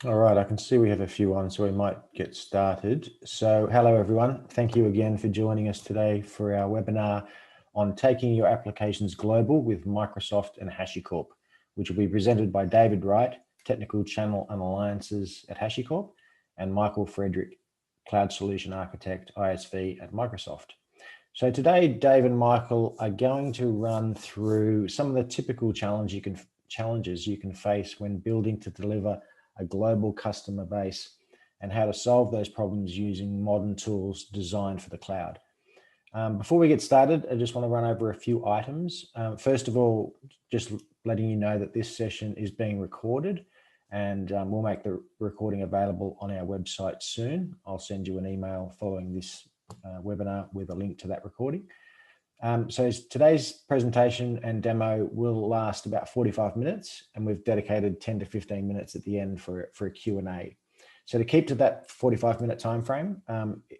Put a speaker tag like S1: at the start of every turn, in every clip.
S1: All right, I can see we have a few on, so we might get started. So hello, everyone. Thank you again for joining us today for our webinar on taking your applications global with Microsoft and HashiCorp, which will be presented by David Wright, Technical Channel and Alliances at HashiCorp, and Michael Frederick, Cloud Solution Architect, ISV at Microsoft. So today, Dave and Michael are going to run through some of the typical challenges you can face when building to deliver a global customer base and how to solve those problems using modern tools designed for the cloud. Before we get started, I just want to run over a few items. First of all, just letting you know that this session is being recorded, and we'll make the recording available on our website soon. I'll send you an email following this webinar with a link to that recording. So today's presentation and demo will last about 45 minutes, and we've dedicated 10 to 15 minutes at the end for a Q&A. So to keep to that 45-minute time frame,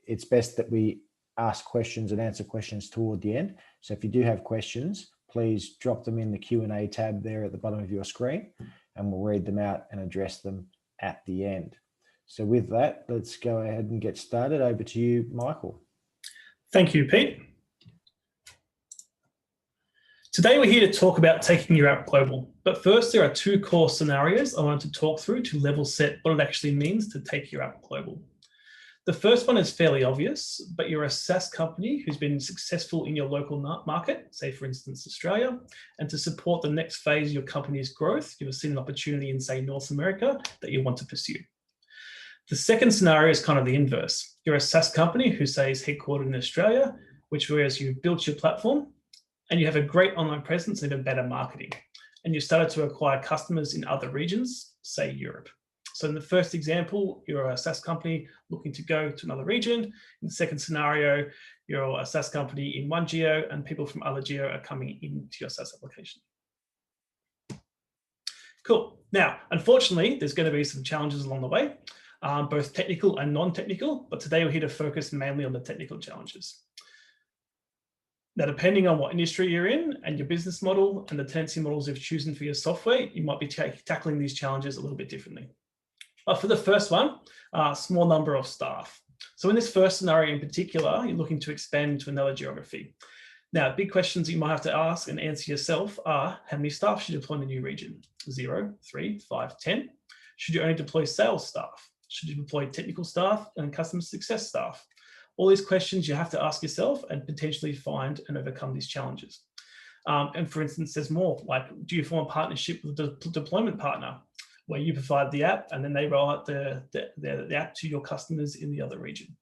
S1: it's best that we ask questions and answer questions toward the end. So if you do have questions, please drop them in the Q&A tab there at the bottom of your screen, and we'll read them out and address them at the end. So with that, let's go ahead and get started. Over to you, Michael.
S2: Thank you, Pete. Today we're here to talk about taking your app global, but first there are two core scenarios I wanted to talk through to level set what it actually means to take your app global. The first one is fairly obvious, but you're a SaaS company who's been successful in your local market, say for instance Australia, and to support the next phase of your company's growth, you've seen an opportunity in say North America that you want to pursue. The second scenario is kind of the inverse. You're a SaaS company who say is headquartered in Australia, whereas you've built your platform, and you have a great online presence and even better marketing. And you started to acquire customers in other regions, say Europe. So in the first example, you're a SaaS company looking to go to another region. In the second scenario, you're a SaaS company in one geo and people from other geo are coming into your SaaS application. Cool. Now, unfortunately, there's going to be some challenges along the way, both technical and non-technical, but today we're here to focus mainly on the technical challenges. Now, depending on what industry you're in and your business model and the tenancy models you've chosen for your software, you might be tackling these challenges a little bit differently. For the first one, small number of staff. So in this first scenario in particular, you're looking to expand to another geography. Now, big questions you might have to ask and answer yourself are, how many staff should you deploy in a new region? 0, 3, 5, 10? Should you only deploy sales staff? Should you deploy technical staff and customer success staff? All these questions you have to ask yourself and potentially find and overcome these challenges. And for instance, there's more, like, do you form a partnership with a deployment partner where you provide the app and then they roll out the app to your customers in the other region?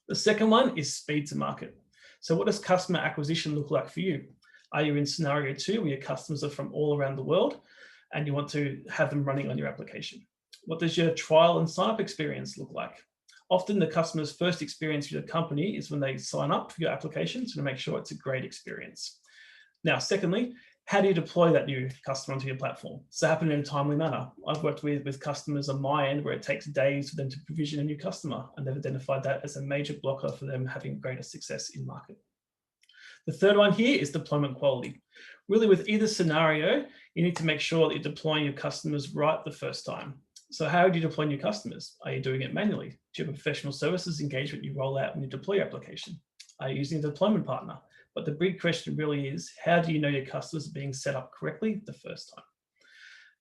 S2: The second one is speed to market. So what does customer acquisition look like for you? Are you in scenario 2 where your customers are from all around the world and you want to have them running on your application? What does your trial and sign-up experience look like? Often the customer's first experience with your company is when they sign up for your application, so to make sure it's a great experience. Now, secondly, how do you deploy that new customer onto your platform? Does it happen in a timely manner? I've worked with customers on my end where it takes days for them to provision a new customer, and they've identified that as a major blocker for them having greater success in market. The third one here is deployment quality. Really, with either scenario, you need to make sure that you're deploying your customers right the first time. So how do you deploy new customers? Are you doing it manually? Do you have a professional services engagement you roll out when you deploy your application? Are you using a deployment partner? But the big question really is, how do you know your customers are being set up correctly the first time?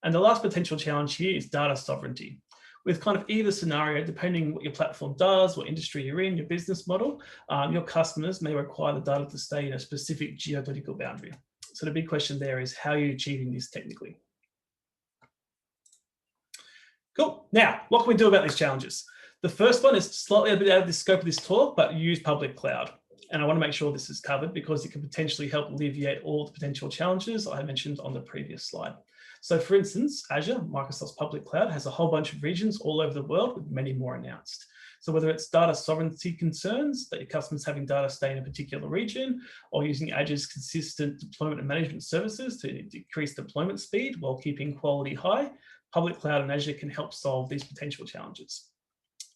S2: And the last potential challenge here is data sovereignty. With kind of either scenario, depending what your platform does, what industry you're in, your business model, your customers may require the data to stay in a specific geopolitical boundary. So the big question there is, how are you achieving this technically? Cool. Now, what can we do about these challenges? The first one is slightly a bit out of the scope of this talk, but use public cloud. And I want to make sure this is covered because it can potentially help alleviate all the potential challenges I mentioned on the previous slide. So for instance, Azure, Microsoft's public cloud, has a whole bunch of regions all over the world with many more announced. So whether it's data sovereignty concerns, that your customers having data stay in a particular region, or using Azure's consistent deployment and management services to decrease deployment speed while keeping quality high, public cloud and Azure can help solve these potential challenges.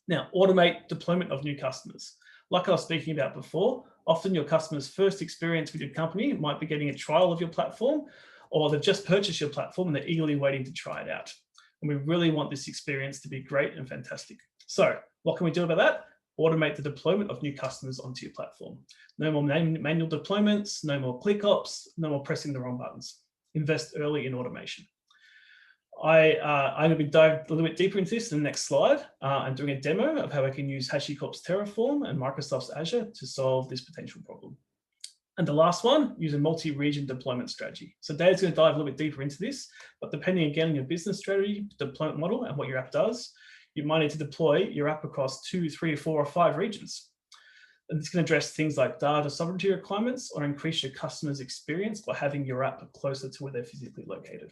S2: Now, automate deployment of new customers. Like I was speaking about before, often your customer's first experience with your company might be getting a trial of your platform, or they've just purchased your platform and they're eagerly waiting to try it out. And we really want this experience to be great and fantastic. So what can we do about that? Automate the deployment of new customers onto your platform. No more manual deployments, no more ClickOps, no more pressing the wrong buttons. Invest early in automation. I'm going to be diving a little bit deeper into this in the next slide and doing a demo of how I can use HashiCorp's Terraform and Microsoft's Azure to solve this potential problem. And the last one, use a multi-region deployment strategy. So Dave's going to dive a little bit deeper into this, but depending again on your business strategy, deployment model, and what your app does, you might need to deploy your app across 2, 3, 4, or 5 regions. And this can address things like data sovereignty requirements or increase your customers' experience by having your app closer to where they're physically located.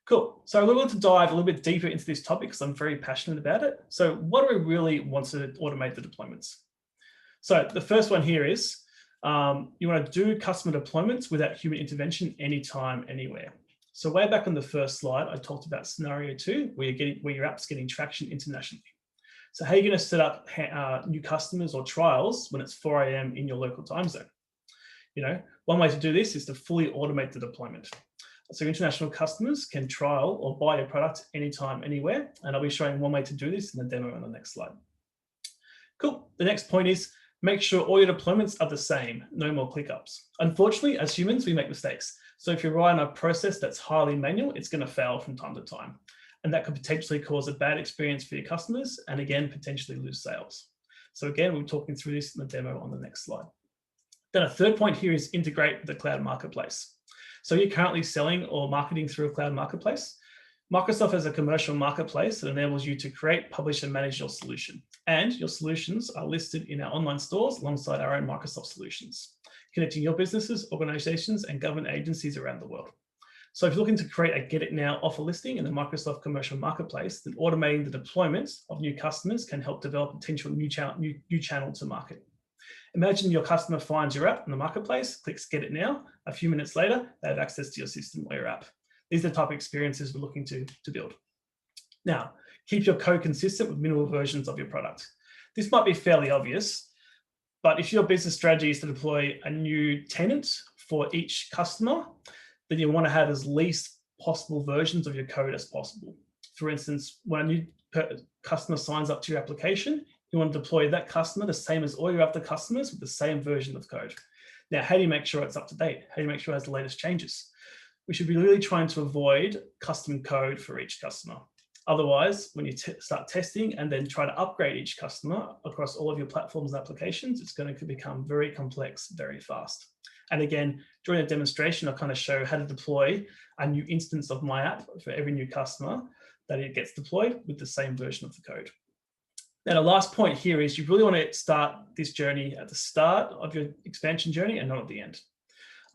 S2: Cool. So I want to dive a little bit deeper into this topic because I'm very passionate about it. So what do we really want to automate the deployments? So the first one here is you want to do customer deployments without human intervention anytime, anywhere. So way back on the first slide, I talked about scenario 2, where your app's getting traction internationally. So how are you going to set up new customers or trials when it's 4 a.m. in your local time zone? One way to do this is to fully automate the deployment. So international customers can trial or buy your product anytime, anywhere. And I'll be showing one way to do this in the demo on the next slide. Cool. The next point is make sure all your deployments are the same. No more ClickUps. Unfortunately, as humans, we make mistakes. So if you rely on a process that's highly manual, it's going to fail from time to time. And that could potentially cause a bad experience for your customers and again, potentially lose sales. So again, we're talking through this in the demo on the next slide. Then a third point here is integrate the cloud marketplace. So you're currently selling or marketing through a cloud marketplace. Microsoft has a commercial marketplace that enables you to create, publish, and manage your solution. And your solutions are listed in our online stores alongside our own Microsoft solutions, connecting your businesses, organizations, and government agencies around the world. So if you're looking to create a Get It Now offer listing in the Microsoft commercial marketplace, then automating the deployment of new customers can help develop a potential new channel to market. Imagine your customer finds your app in the marketplace, clicks Get It Now. A few minutes later, they have access to your system or your app. These are the type of experiences we're looking to build. Now, keep your code consistent with minimal versions of your product. This might be fairly obvious, but if your business strategy is to deploy a new tenant for each customer, then you want to have as least possible versions of your code as possible. For instance, when a new customer signs up to your application, you want to deploy that customer the same as all your other customers with the same version of code. Now, how do you make sure it's up to date? How do you make sure it has the latest changes? We should be really trying to avoid custom code for each customer. Otherwise, when you start testing and then try to upgrade each customer across all of your platforms and applications, it's going to become very complex very fast. And again, during the demonstration, I'll kind of show how to deploy a new instance of my app for every new customer that it gets deployed with the same version of the code. Now, the last point here is you really want to start this journey at the start of your expansion journey and not at the end.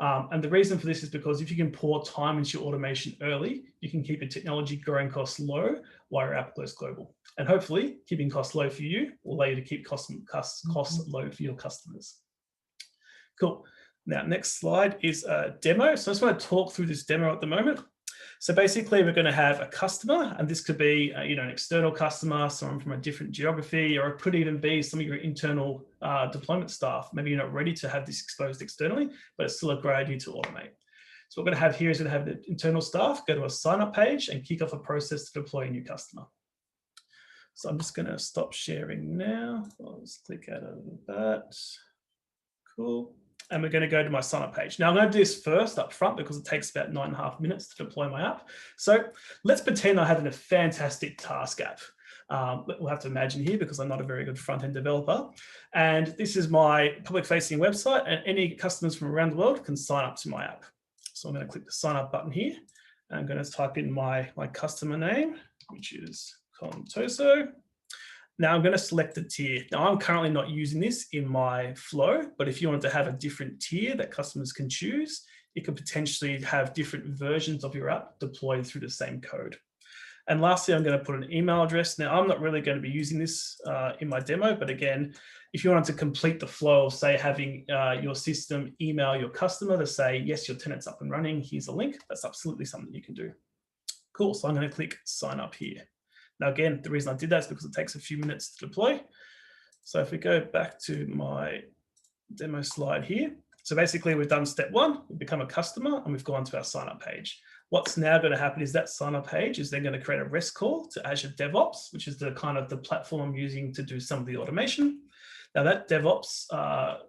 S2: And the reason for this is because if you can pour time into your automation early, you can keep your technology growing costs low while your app goes global. And hopefully, keeping costs low for you will allow you to keep costs low for your customers. Cool. Now, next slide is a demo. So I just want to talk through this demo at the moment. So basically, we're going to have a customer, and this could be an external customer, someone from a different geography, or it could even be some of your internal deployment staff. Maybe you're not ready to have this exposed externally, but it's still a great idea to automate. So what we're going to have here is going to have the internal staff go to a sign-up page and kick off a process to deploy a new customer. So I'm just going to stop sharing now. I'll just click out of that. Cool. And we're going to go to my sign-up page. Now, I'm going to do this first up front because it takes about 9.5 minutes to deploy my app. So let's pretend I have a fantastic task app. We'll have to imagine here because I'm not a very good front-end developer. And this is my public-facing website, and any customers from around the world can sign up to my app. So I'm going to click the sign up button here. And I'm going to type in my customer name, which is Contoso. Now I'm going to select a tier. Now I'm currently not using this in my flow, but if you wanted to have a different tier that customers can choose, you could potentially have different versions of your app deployed through the same code. And lastly, I'm going to put an email address. Now I'm not really going to be using this in my demo, but again, if you wanted to complete the flow of, say, having your system email your customer to say, yes, your tenant's up and running, here's a link, that's absolutely something you can do. Cool, so I'm going to click sign up here. Now, again, the reason I did that is because it takes a few minutes to deploy. So if we go back to my demo slide here, so basically we've done step 1, we've become a customer and we've gone to our sign up page. What's now going to happen is that sign up page is then going to create a REST call to Azure Devops, which is the kind of the platform I'm using to do some of the automation. Now that DevOps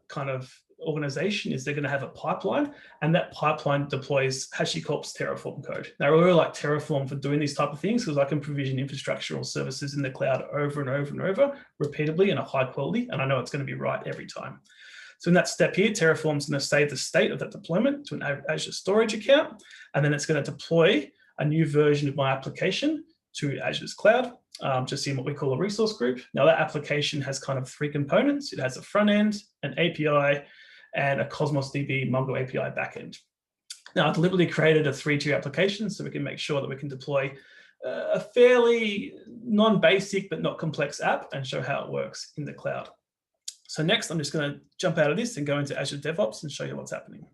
S2: kind of organization is they're going to have a pipeline, and that pipeline deploys HashiCorp's Terraform code. Now, I really like Terraform for doing these type of things because I can provision infrastructure or services in the cloud over and over and over repeatedly in a high quality, and I know it's going to be right every time. So in that step here, Terraform's going to save the state of that deployment to an Azure storage account, and then it's going to deploy a new version of my application to Azure's cloud, just in what we call a resource group. Now that application has kind of three components. It has a front end, an API, and a Cosmos DB Mongo API backend. Now I deliberately created a 3-tier application so we can make sure that we can deploy a fairly non-basic but not complex app and show how it works in the cloud. So next, I'm just going to jump out of this and go into Azure DevOps and show you what's happening.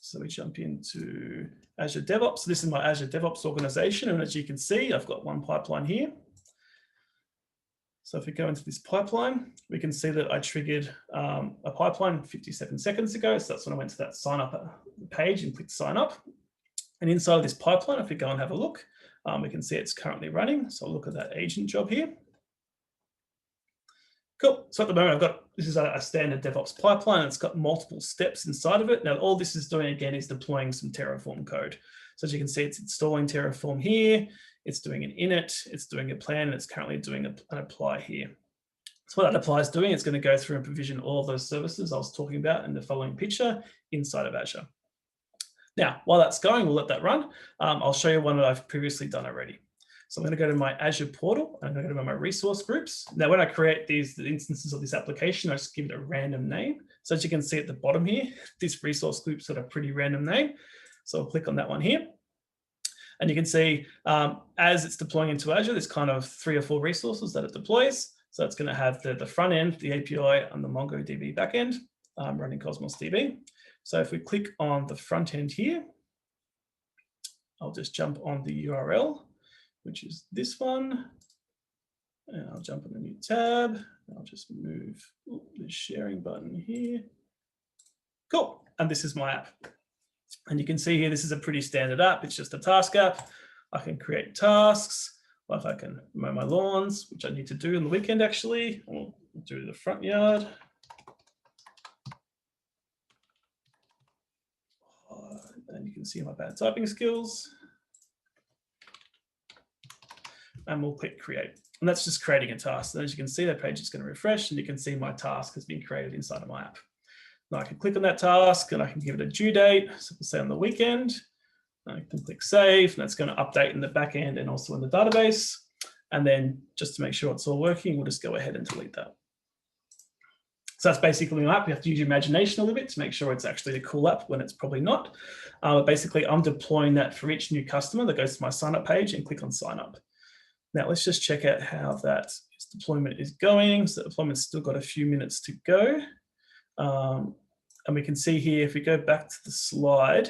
S2: So we jump into Azure DevOps. This is my Azure DevOps organization. And as you can see, I've got one pipeline here. So if we go into this pipeline, we can see that I triggered a pipeline 57 seconds ago. So that's when I went to that sign up page and clicked sign up. And inside of this pipeline, if we go and have a look, we can see it's currently running. So I'll look at that agent job here. Cool. So at the moment, this is a standard DevOps pipeline. It's got multiple steps inside of it. Now, all this is doing, again, is deploying some Terraform code. So as you can see, it's installing Terraform here. It's doing an init. It's doing a plan. And it's currently doing an apply here. So what that apply is doing, it's going to go through and provision all of those services I was talking about in the following picture inside of Azure. Now, while that's going, we'll let that run. I'll show you one that I've previously done already. So I'm going to go to my Azure portal. I'm going to go to my resource groups. Now, when I create the instances of this application, I just give it a random name. So as you can see at the bottom here, this resource group's got a pretty random name. So I'll click on that one here. And you can see as it's deploying into Azure, there's kind of 3 or 4 resources that it deploys. So it's going to have the front end, the API, and the MongoDB backend running Cosmos DB. So if we click on the front end here, I'll just jump on the URL, which is this one. And I'll jump on the new tab. I'll just move the sharing button here. Cool. And this is my app. And you can see here, this is a pretty standard app. It's just a task app. I can create tasks, like I can mow my lawns, which I need to do on the weekend, actually. I'll do the front yard. And you can see my bad typing skills. And we'll click create. And that's just creating a task. And as you can see, that page is going to refresh, and you can see my task has been created inside of my app. Now I can click on that task and I can give it a due date. So we'll say on the weekend. I can click save, and that's going to update in the back end and also in the database. And then just to make sure it's all working, we'll just go ahead and delete that. So that's basically an app. You have to use your imagination a little bit to make sure it's actually a cool app when it's probably not. But basically, I'm deploying that for each new customer that goes to my sign up page and click on sign up. Now let's just check out how that deployment is going. So the deployment's still got a few minutes to go. And we can see here, if we go back to the slide,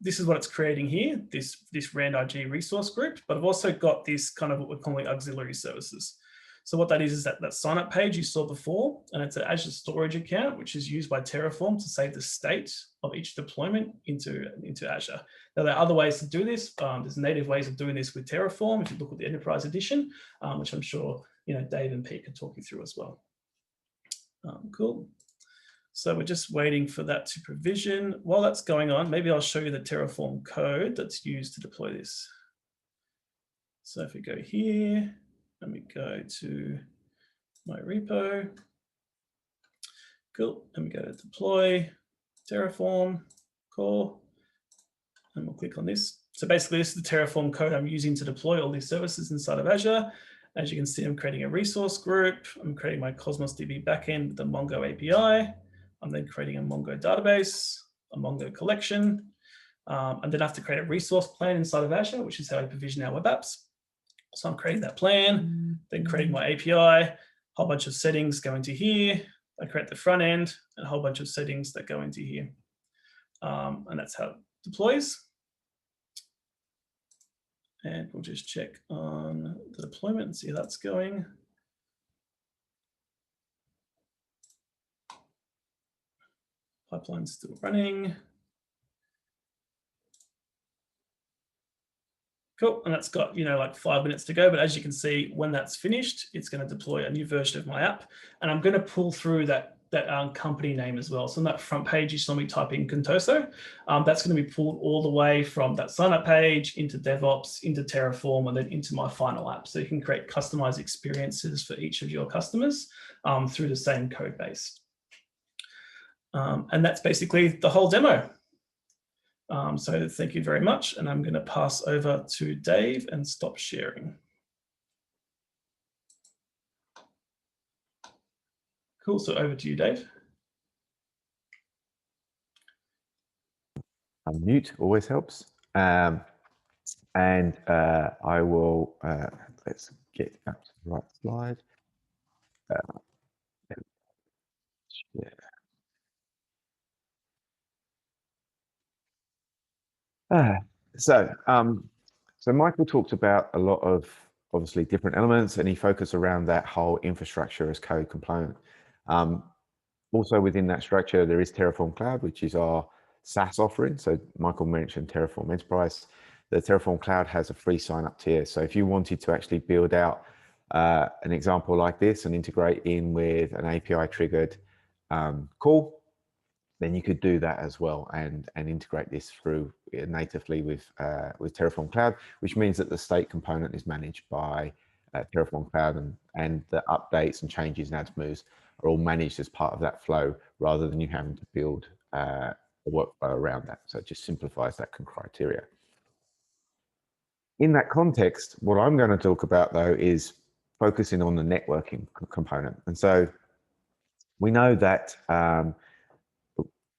S2: this is what it's creating here, this RAND-IG resource group, but I've also got this kind of what we're calling auxiliary services. So what that is that sign-up page you saw before, and it's an Azure storage account, which is used by Terraform to save the state of each deployment into Azure. Now, there are other ways to do this. There's native ways of doing this with Terraform, if you look at the Enterprise Edition, which I'm sure Dave and Pete can talk you through as well. Cool. So we're just waiting for that to provision. While that's going on, maybe I'll show you the Terraform code that's used to deploy this. So if we go here, and we go to my repo, cool, and we go to deploy, Terraform, core, and we'll click on this. So basically, this is the Terraform code I'm using to deploy all these services inside of Azure. As you can see, I'm creating a resource group. I'm creating my Cosmos DB backend with the Mongo API. I'm then creating a Mongo database, a Mongo collection, and then I have to create a resource plan inside of Azure, which is how I provision our web apps. So I'm creating that plan, then creating my API, a whole bunch of settings go into here. I create the front end and a whole bunch of settings that go into here. And that's how it deploys. And we'll just check on the deployment and see how that's going. Pipeline's still running. Cool, and that's got, like 5 minutes to go. But as you can see, when that's finished, it's going to deploy a new version of my app. And I'm going to pull through that company name as well. So on that front page, you saw me type in Contoso. That's going to be pulled all the way from that sign-up page into Devops, into Terraform, and then into my final app. So you can create customized experiences for each of your customers through the same code base. And that's basically the whole demo. So thank you very much. And I'm going to pass over to Dave and stop sharing. Cool. So over to you, Dave.
S3: Unmute always helps. I will, let's get up to the right slide. So Michael talked about a lot of obviously different elements, and he focused around that whole infrastructure as code component. Also within that structure, there is Terraform Cloud, which is our SaaS offering. So Michael mentioned Terraform Enterprise. The Terraform Cloud has a free sign-up tier. So if you wanted to actually build out an example like this and integrate in with an API-triggered call, then you could do that as well and integrate this through natively with Terraform Cloud, which means that the state component is managed by Terraform Cloud, and the updates and changes and ads moves are all managed as part of that flow, rather than you having to build a workflow around that. So it just simplifies that criteria. In that context, what I'm going to talk about though is focusing on the networking component. And so we know that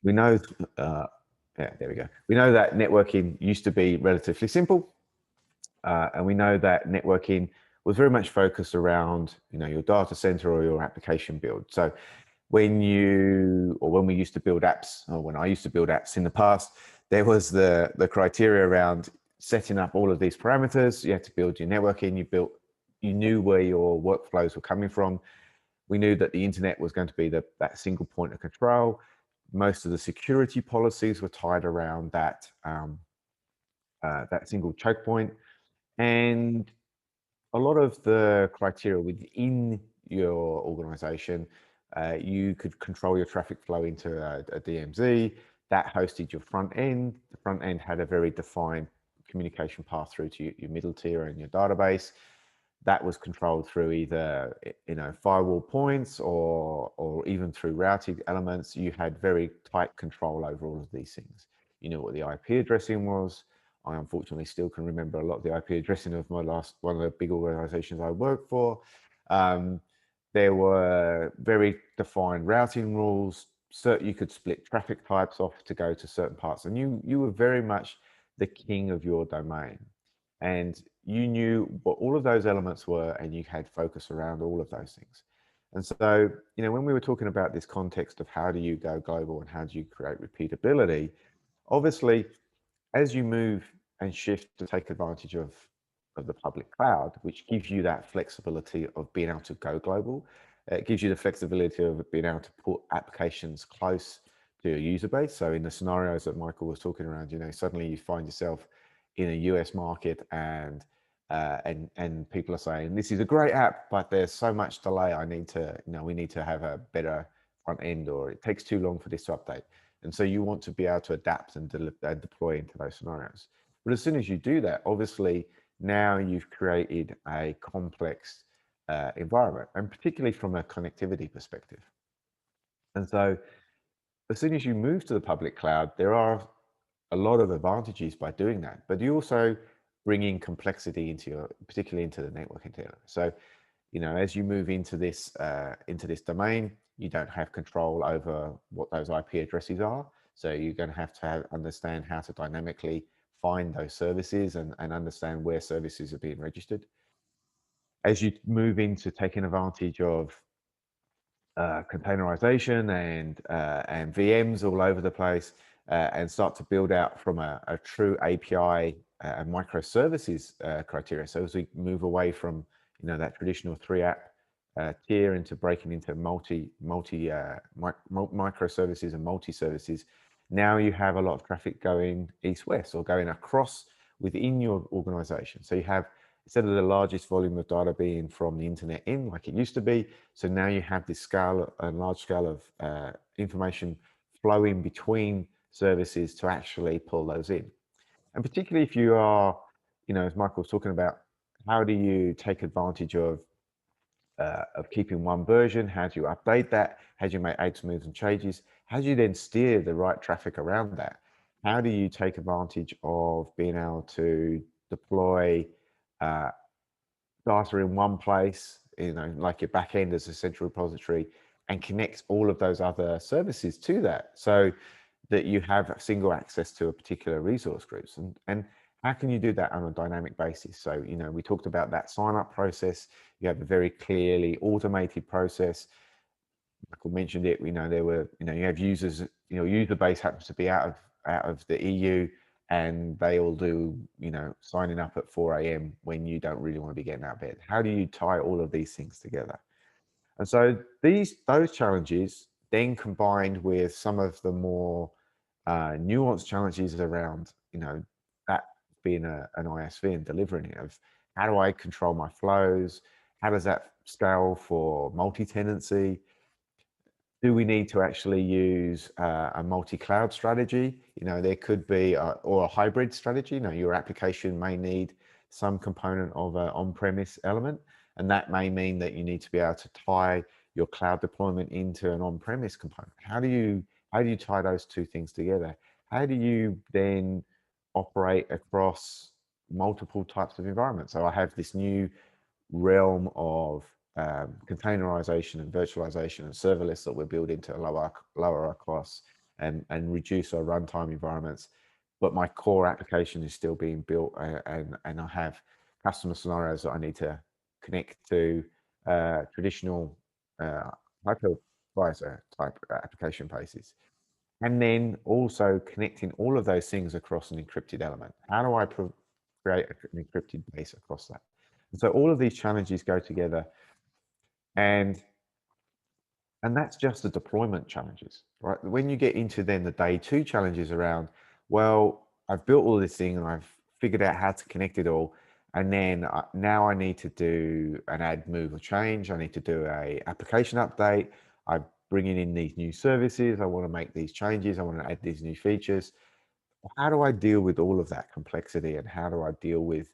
S3: we know that networking used to be relatively simple, and we know that networking was very much focused around your data center or your application build. So when we used to build apps, or when I used to build apps in the past, there was the criteria around setting up all of these parameters. You had to build your networking. You knew where your workflows were coming from. We knew that the internet was going to be that single point of control. Most of the security policies were tied around that single choke point, and a lot of the criteria within your organization, you could control your traffic flow into a DMZ that hosted your front end. The front end had a very defined communication path through to your middle tier and your database. That was controlled through either firewall points or even through routing elements. You had very tight control over all of these things. You knew what the IP addressing was. I unfortunately still can remember a lot of the IP addressing of one of the big organizations I worked for. There were very defined routing rules. You could split traffic types off to go to certain parts, and you were very much the king of your domain. And you knew what all of those elements were, and you had focus around all of those things. And so, when we were talking about this context of how do you go global and how do you create repeatability, obviously, as you move and shift to take advantage of the public cloud, which gives you that flexibility of being able to go global, it gives you the flexibility of being able to put applications close to your user base. So in the scenarios that Michael was talking around, suddenly you find yourself in a US market and people are saying, this is a great app, but there's so much delay. We need to have a better front end, or it takes too long for this to update. And so you want to be able to adapt and deploy into those scenarios. But as soon as you do that, obviously now you've created a complex environment, and particularly from a connectivity perspective. And so as soon as you move to the public cloud, there are a lot of advantages by doing that, but you also bring in complexity particularly into the networking tier. So, as you move into this domain, you don't have control over what those IP addresses are. So you're going to have understand how to dynamically find those services and understand where services are being registered. As you move into taking advantage of containerization and VMs all over the place, and start to build out from a true API and microservices criteria. So as we move away from that traditional 3-app tier into breaking into microservices and multi-services, now you have a lot of traffic going east-west or going across within your organization. So you have, instead of the largest volume of data being from the internet in, like it used to be, so now you have this scale and large scale of information flowing between services to actually pull those in. And particularly if you are, as Michael was talking about, how do you take advantage of keeping one version? How do you update that? How do you make add, moves, and changes? How do you then steer the right traffic around that? How do you take advantage of being able to deploy data in one place, like your back end as a central repository, and connect all of those other services to that, so that you have single access to a particular resource groups? And how can you do that on a dynamic basis? So, we talked about that sign up process. You have a very clearly automated process. Michael mentioned it. There were, you have users, user base happens to be out of the EU, and they all do, signing up at 4 a.m. when you don't really want to be getting out of bed. How do you tie all of these things together? And so those challenges then combined with some of the more nuanced challenges around, that being an ISV and delivering it, of how do I control my flows? How does that scale for multi-tenancy? Do we need to actually use a multi-cloud strategy? There could be, or a hybrid strategy. Your application may need some component of an on-premise element, and that may mean that you need to be able to tie your cloud deployment into an on-premise component. How do you tie those two things together? How do you then operate across multiple types of environments? So I have this new realm of containerization and virtualization and serverless that we're building to lower our costs and reduce our runtime environments. But my core application is still being built, and I have customer scenarios that I need to connect to traditional hypervisor type application bases. And then also connecting all of those things across an encrypted element. How do I create an encrypted base across that? And so all of these challenges go together, and that's just the deployment challenges, right? When you get into then the day two challenges around, well, I've built all this thing and I've figured out how to connect it all, and then now I need to do an add, move, or change. I need to do a application update. I'm bringing in these new services. I want to make these changes. I want to add these new features. How do I deal with all of that complexity, and how do I deal with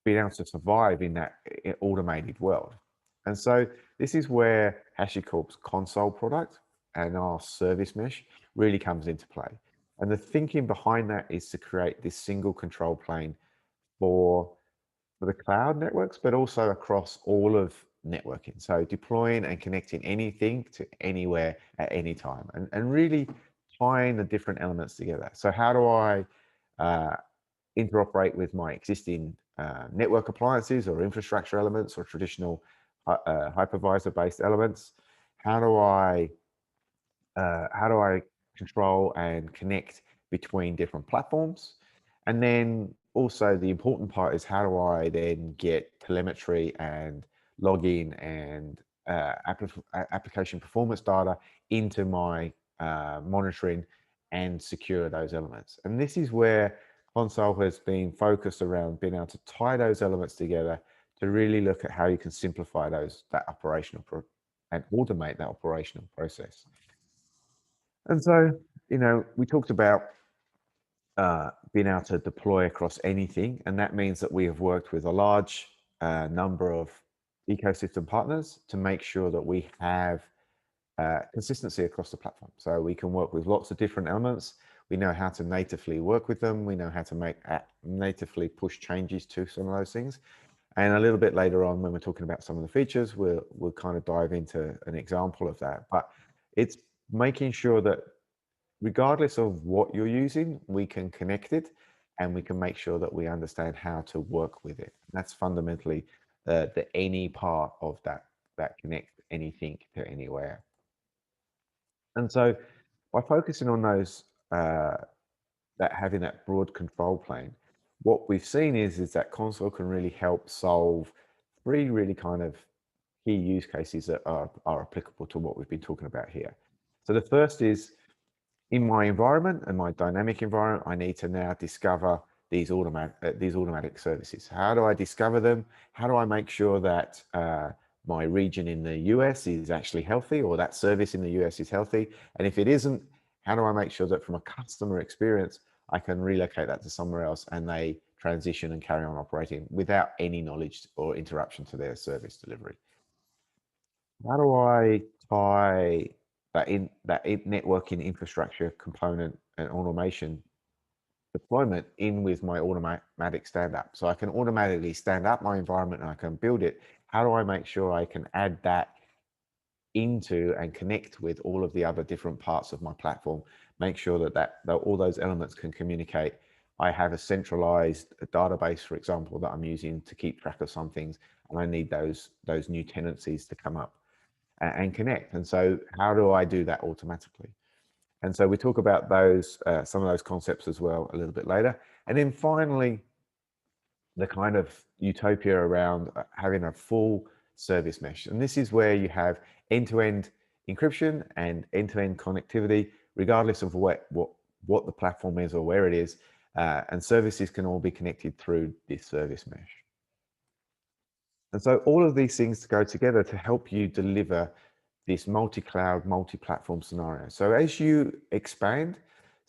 S3: being able to survive in that automated world? And so this is where HashiCorp's console product and our service mesh really comes into play. And the thinking behind that is to create this single control plane for the cloud networks, but also across all of networking. So deploying and connecting anything to anywhere at any time, and really tying the different elements together. So how do I interoperate with my existing network appliances or infrastructure elements or traditional hypervisor-based elements? How do I control and connect between different platforms? And then also the important part is, how do I then get telemetry and login and application performance data into my monitoring and secure those elements? And this is where Console has been focused around being able to tie those elements together to really look at how you can simplify that operational and automate that operational process. And so, we talked about being able to deploy across anything, and that means that we have worked with a large number of ecosystem partners to make sure that we have consistency across the platform. So we can work with lots of different elements. We know how to natively work with them. We know how to natively push changes to some of those things. And a little bit later on, when we're talking about some of the features, we'll kind of dive into an example of that. But it's making sure that regardless of what you're using, we can connect it, and we can make sure that we understand how to work with it. That's fundamentally the any part of that connects anything to anywhere. And so by focusing on those, that having that broad control plane, what we've seen is that Console can really help solve three really kind of key use cases that are applicable to what we've been talking about here. So the first is, in my environment and my dynamic environment, I need to now discover these automatic services. How do I discover them? How do I make sure that my region in the US is actually healthy, or that service in the US is healthy? And if it isn't, how do I make sure that from a customer experience, I can relocate that to somewhere else and they transition and carry on operating without any knowledge or interruption to their service delivery? How do I tie that networking infrastructure component and automation deployment in with my automatic stand up? So I can automatically stand up my environment and I can build it. How do I make sure I can add that into and connect with all of the other different parts of my platform, make sure that all those elements can communicate? I have a centralized database, for example, that I'm using to keep track of some things, and I need those new tenancies to come up and connect. And so how do I do that automatically? And so we talk about those, some of those concepts as well a little bit later. And then finally, the kind of utopia around having a full service mesh. And this is where you have end-to-end encryption and end-to-end connectivity, regardless of what the platform is or where it is. And services can all be connected through this service mesh. And so all of these things go together to help you deliver this multi-cloud, multi-platform scenario. So as you expand,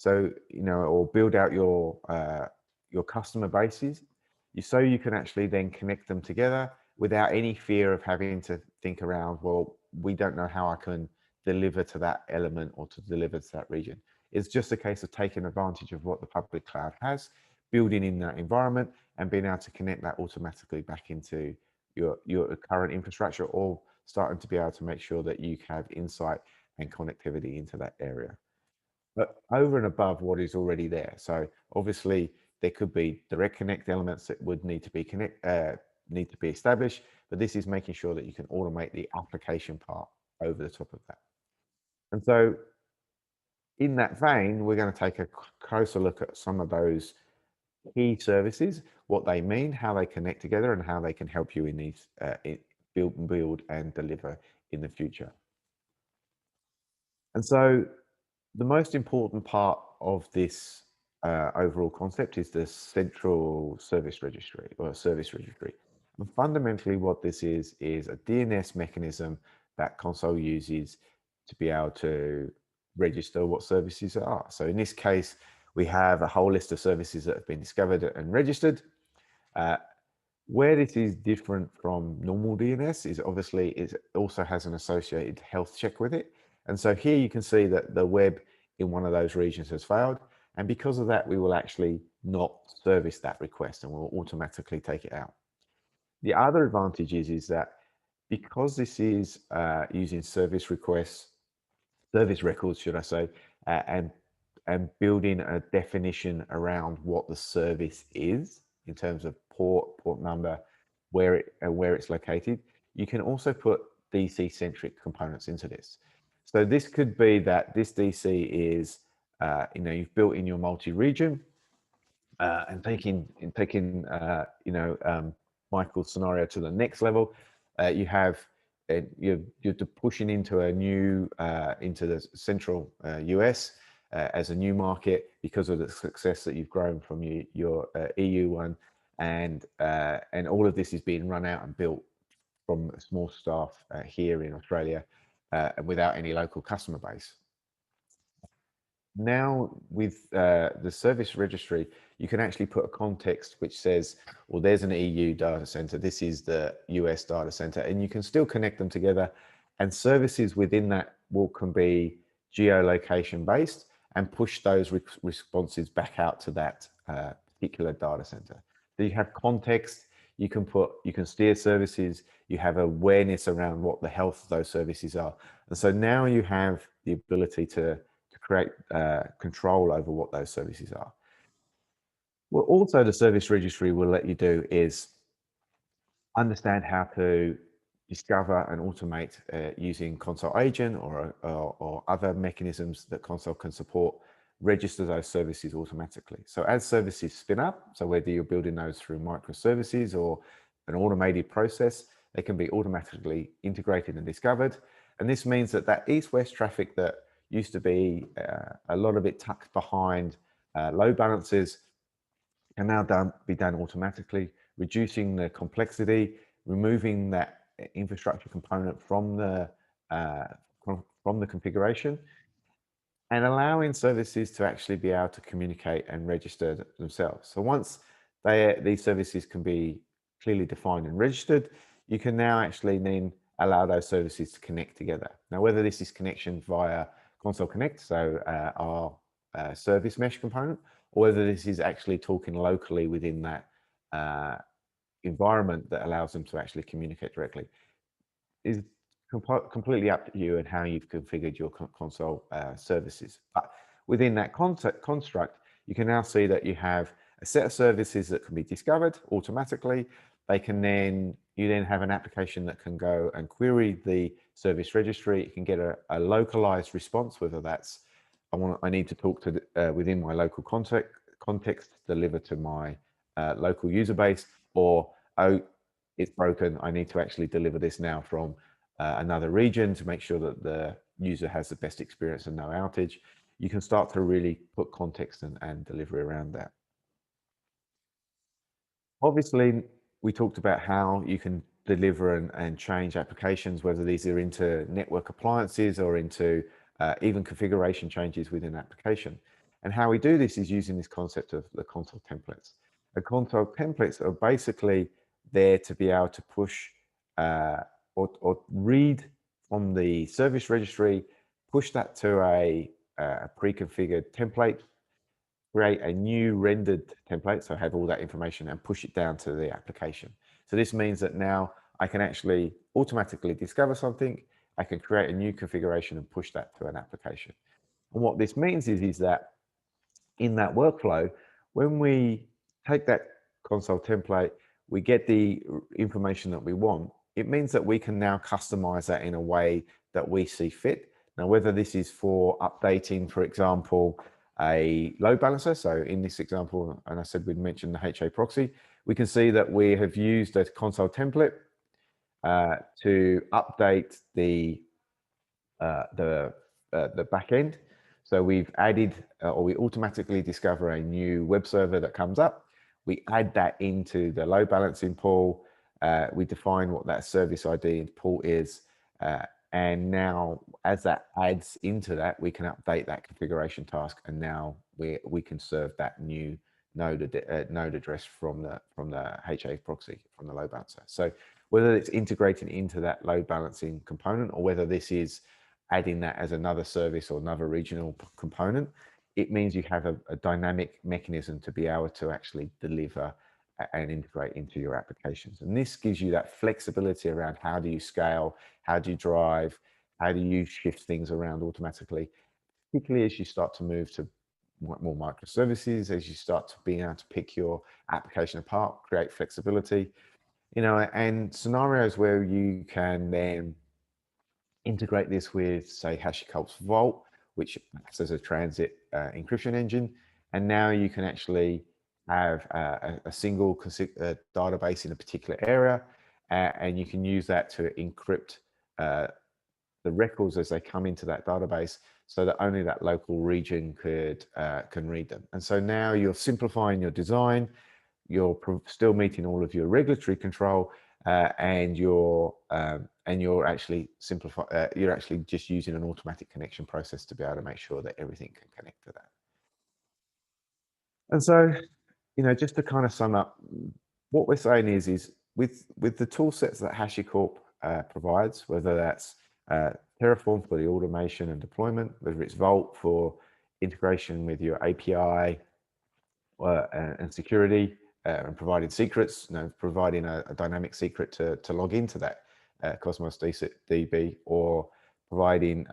S3: or build out your customer bases, you can actually then connect them together without any fear of having to think around, well, we don't know how I can deliver to that element or to deliver to that region. It's just a case of taking advantage of what the public cloud has, building in that environment, and being able to connect that automatically back into your current infrastructure, or starting to be able to make sure that you have insight and connectivity into that area. But over and above what is already there. So obviously there could be direct connect elements that would need to be established, but this is making sure that you can automate the application part over the top of that. And so in that vein, we're going to take a closer look at some of those key services, what they mean, how they connect together, and how they can help you in these build and deliver in the future. And so the most important part of this overall concept is the central service registry, or a service registry. And fundamentally what this is a DNS mechanism that console uses to be able to register what services are. So in this case, we have a whole list of services that have been discovered and registered. Where this is different from normal DNS is obviously it also has an associated health check with it. And so here you can see that the web in one of those regions has failed. And because of that, we will actually not service that request and we'll automatically take it out. The other advantage is that because this is using service records, should I say, and building a definition around what the service is in terms of port number, where it's located, you can also put DC-centric components into this. So this could be that this DC is, you've built in your multi-region, and taking Michael's scenario to the next level, you're pushing into a new into the central US as a new market because of the success that you've grown from your EU one, and all of this is being run out and built from a small staff here in Australia without any local customer base. Now with the service registry, you can actually put a context which says, well, there's an EU data center, this is the US data center, and you can still connect them together, and services within that can be geolocation based and push those responses back out to that particular data center. So you have context, you can steer services, you have awareness around what the health of those services are. And so now you have the ability to create control over what those services are. What also the service registry will let you do is understand how to discover and automate using console agent or other mechanisms that console can support, register those services automatically. So as services spin up, so whether you're building those through microservices or an automated process, they can be automatically integrated and discovered. And this means that that east-west traffic that used to be a lot of it tucked behind load balancers can now be done automatically, reducing the complexity, removing that infrastructure component from the configuration, and allowing services to actually be able to communicate and register themselves. So once these services can be clearly defined and registered, you can now actually then allow those services to connect together. Now, whether this is connection via Console Connect, so our service mesh component, or whether this is actually talking locally within that environment that allows them to actually communicate directly, is completely up to you and how you've configured your console services. But within that construct, you can now see that you have a set of services that can be discovered automatically. You then have an application that can go and query the service registry. You can get a localized response, whether that's I need to talk to within my local context, deliver to my local user base, or it's broken, I need to actually deliver this now from another region to make sure that the user has the best experience and no outage. You can start to really put context and delivery around that. Obviously, we talked about how you can deliver and change applications, whether these are into network appliances or into even configuration changes within an application. And how we do this is using this concept of the console templates. The console templates are basically there to be able to push or read from the service registry, push that to a pre-configured template, create a new rendered template, so have all that information, and push it down to the application. So this means that now I can actually automatically discover something, I can create a new configuration and push that to an application. And what this means is that in that workflow, when we take that console template, we get the information that we want, it means that we can now customize that in a way that we see fit. Now, whether this is for updating, for example, a load balancer. So in this example, and I said we'd mentioned the HA proxy, we can see that we have used a console template to update the back end. So we've added, or we automatically discover a new web server that comes up. We add that into the load balancing pool. We define what that service ID and pool is. And now as that adds into that, we can update that configuration task. And now we can serve that new node address from the HA proxy, from the load balancer. So whether it's integrating into that load balancing component, or whether this is adding that as another service or another regional component, it means you have a dynamic mechanism to be able to actually deliver and integrate into your applications. And this gives you that flexibility around how do you scale, how do you drive, how do you shift things around automatically, particularly as you start to move to more microservices, as you start to being able to pick your application apart, create flexibility, and scenarios where you can then integrate this with, say, HashiCorp's Vault, which acts as a transit encryption engine. And now you can actually have a single database in a particular area, and you can use that to encrypt the records as they come into that database, so that only that local region can read them. And so now you're simplifying your design, you're still meeting all of your regulatory control, and you're actually you're actually just using an automatic connection process to be able to make sure that everything can connect to that. And so, just to kind of sum up, what we're saying is with the tool sets that HashiCorp provides, whether that's Terraform for the automation and deployment, whether it's Vault for integration with your API and security, and providing secrets, providing a dynamic secret to log into that Cosmos DB, or providing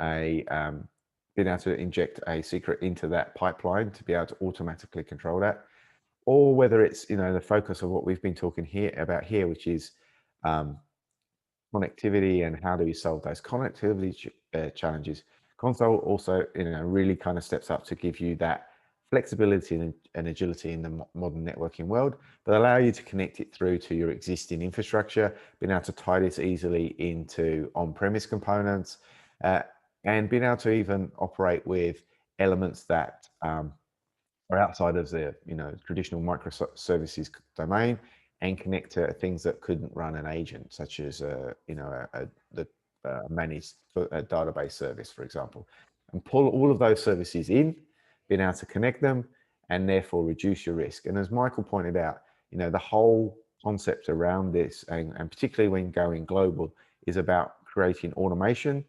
S3: being able to inject a secret into that pipeline to be able to automatically control that, or whether it's the focus of what we've been talking about here, which is connectivity and how do we solve those connectivity challenges. Console also really kind of steps up to give you that flexibility and agility in the modern networking world, but allow you to connect it through to your existing infrastructure, being able to tie this easily into on-premise components, and being able to even operate with elements that are outside of the traditional microservices domain, and connect to things that couldn't run an agent, such as the managed database service, for example, and pull all of those services in, being able to connect them, and therefore reduce your risk. And as Michael pointed out, the whole concept around this, and particularly when going global, is about creating automation,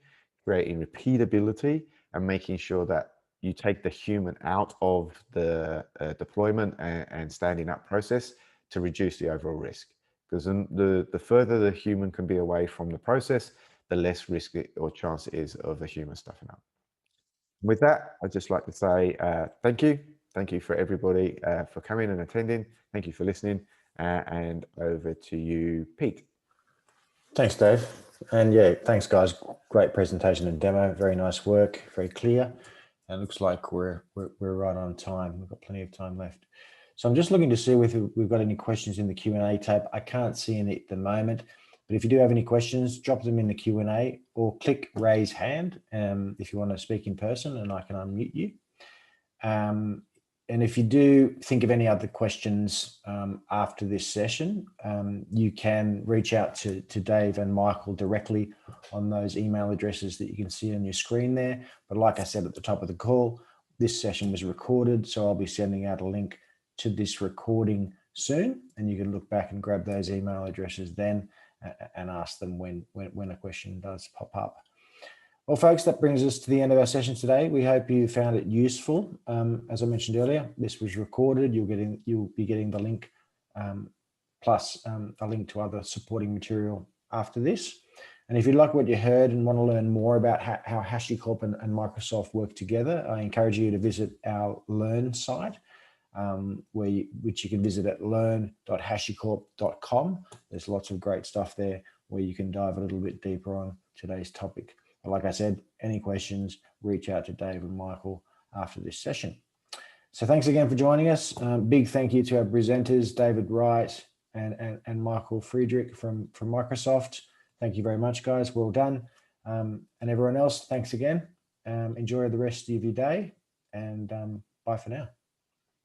S3: creating repeatability, and making sure that you take the human out of the deployment and standing up process to reduce the overall risk. Because the further the human can be away from the process, the less risk or chance it is of the human stuffing up. With that, I'd just like to say thank you. Thank you for everybody for coming and attending. Thank you for listening. And over to you, Pete.
S1: Thanks, Dave. And yeah, thanks, guys. Great presentation and demo. Very nice work. Very clear. And it looks like we're right on time. We've got plenty of time left. So I'm just looking to see whether we've got any questions in the Q&A tab. I can't see any at the moment, but if you do have any questions, drop them in the Q&A or click raise hand if you want to speak in person, and I can unmute you. And if you do think of any other questions after this session, you can reach out to Dave and Michael directly on those email addresses that you can see on your screen there. But like I said at the top of the call, this session was recorded, so I'll be sending out a link to this recording soon, and you can look back and grab those email addresses then and ask them when a question does pop up. Well, folks, that brings us to the end of our session today. We hope you found it useful. As I mentioned earlier, this was recorded. You'll be getting the link plus a link to other supporting material after this. And if you like what you heard and want to learn more about how HashiCorp and Microsoft work together, I encourage you to visit our Learn site, which you can visit at learn.hashicorp.com. There's lots of great stuff there where you can dive a little bit deeper on today's topic. But like I said, any questions, reach out to Dave and Michael after this session. So thanks again for joining us. Big thank you to our presenters, David Wright and Michael Friedrich from Microsoft. Thank you very much, guys. Well done. And everyone else, thanks again. Enjoy the rest of your day, and bye for now.